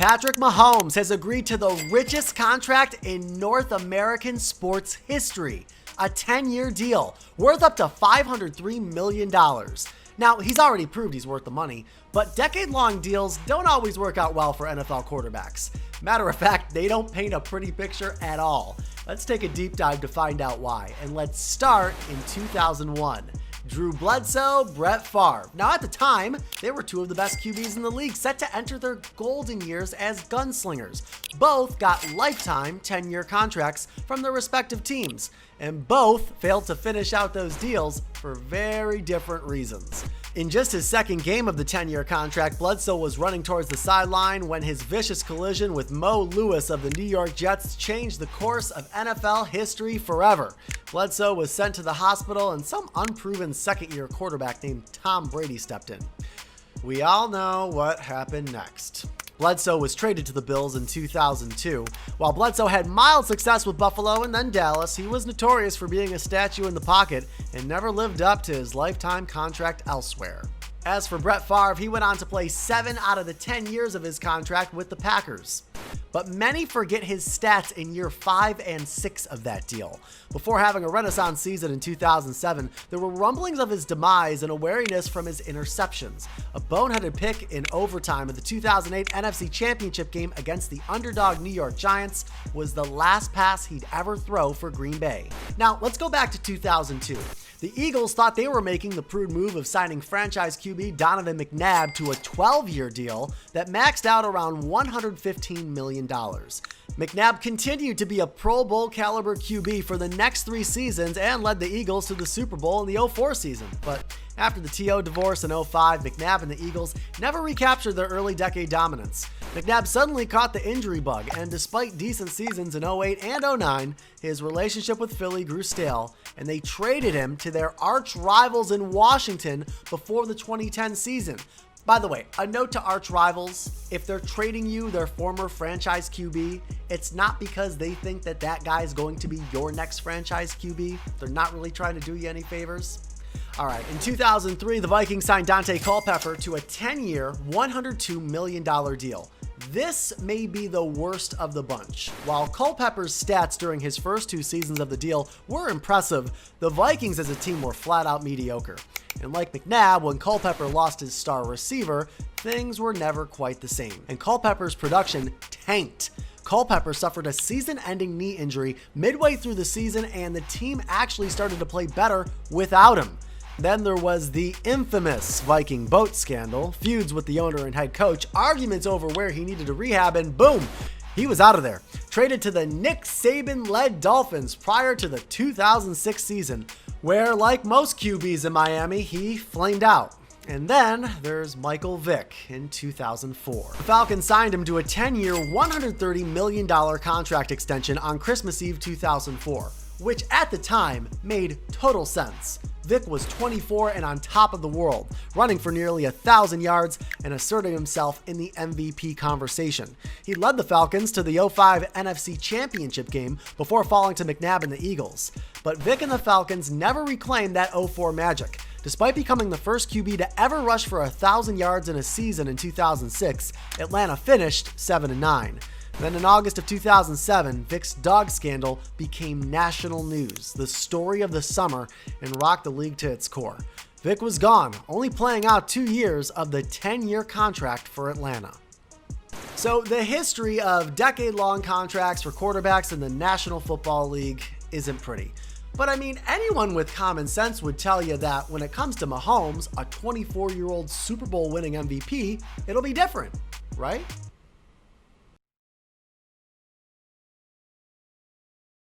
Patrick Mahomes has agreed to the richest contract in North American sports history, a 10-year deal worth up to $503 million. Now, he's already proved he's worth the money, but decade-long deals don't always work out well for NFL quarterbacks. Matter of fact, they don't paint a pretty picture at all. Let's take a deep dive to find out why, and let's start in 2001. Drew Bledsoe, Brett Favre. Now, at the time, they were two of the best QBs in the league, set to enter their golden years as gunslingers. Both got lifetime 10-year contracts from their respective teams, and both failed to finish out those deals for very different reasons. In just his second game of the 10-year contract, Bledsoe was running towards the sideline when his vicious collision with Mo Lewis of the New York Jets changed the course of NFL history forever. Bledsoe was sent to the hospital, and some unproven second-year quarterback named Tom Brady stepped in. We all know what happened next. Bledsoe was traded to the Bills in 2002. While Bledsoe had mild success with Buffalo and then Dallas, he was notorious for being a statue in the pocket and never lived up to his lifetime contract elsewhere. As for Brett Favre, he went on to play 7 out of the 10 years of his contract with the Packers. But many forget his stats in year 5 and 6 of that deal. Before having a renaissance season in 2007, there were rumblings of his demise and a wariness from his interceptions. A boneheaded pick in overtime of the 2008 NFC Championship game against the underdog New York Giants was the last pass he'd ever throw for Green Bay. Now, let's go back to 2002. The Eagles thought they were making the prudent move of signing franchise QB Donovan McNabb to a 12-year deal that maxed out around $115 million. McNabb continued to be a Pro Bowl caliber QB for the next 3 seasons and led the Eagles to the Super Bowl in the 2004 season. But after the T.O. divorce in 2005, McNabb and the Eagles never recaptured their early decade dominance. McNabb suddenly caught the injury bug, and despite decent seasons in 2008 and 2009, his relationship with Philly grew stale, and they traded him to their arch rivals in Washington before the 2010 season. By the way, a note to arch rivals: if they're trading you their former franchise QB, it's not because they think that that guy is going to be your next franchise QB. They're not really trying to do you any favors. All right, in 2003, the Vikings signed Dante Culpepper to a 10-year, $102 million deal. This may be the worst of the bunch. While Culpepper's stats during his first 2 seasons of the deal were impressive, the Vikings as a team were flat out mediocre. And like McNabb, when Culpepper lost his star receiver, things were never quite the same. And Culpepper's production tanked. Culpepper suffered a season-ending knee injury midway through the season, and the team actually started to play better without him. Then there was the infamous Viking boat scandal, feuds with the owner and head coach, arguments over where he needed to rehab, and boom, he was out of there. Traded to the Nick Saban-led Dolphins prior to the 2006 season, where, like most QBs in Miami, he flamed out. And then there's Michael Vick in 2004. The Falcons signed him to a 10-year, $130 million contract extension on Christmas Eve 2004, which at the time made total sense. Vick was 24 and on top of the world, running for nearly 1,000 yards and asserting himself in the MVP conversation. He led the Falcons to the 2005 NFC Championship game before falling to McNabb and the Eagles. But Vick and the Falcons never reclaimed that 2004 magic. Despite becoming the first QB to ever rush for 1,000 yards in a season in 2006, Atlanta finished 7-9. Then in August of 2007, Vick's dog scandal became national news, the story of the summer, and rocked the league to its core. Vick was gone, only playing out 2 years of the 10-year contract for Atlanta. So the history of decade-long contracts for quarterbacks in the National Football League isn't pretty. But I mean, anyone with common sense would tell you that when it comes to Mahomes, a 24-year-old Super Bowl winning MVP, it'll be different, right?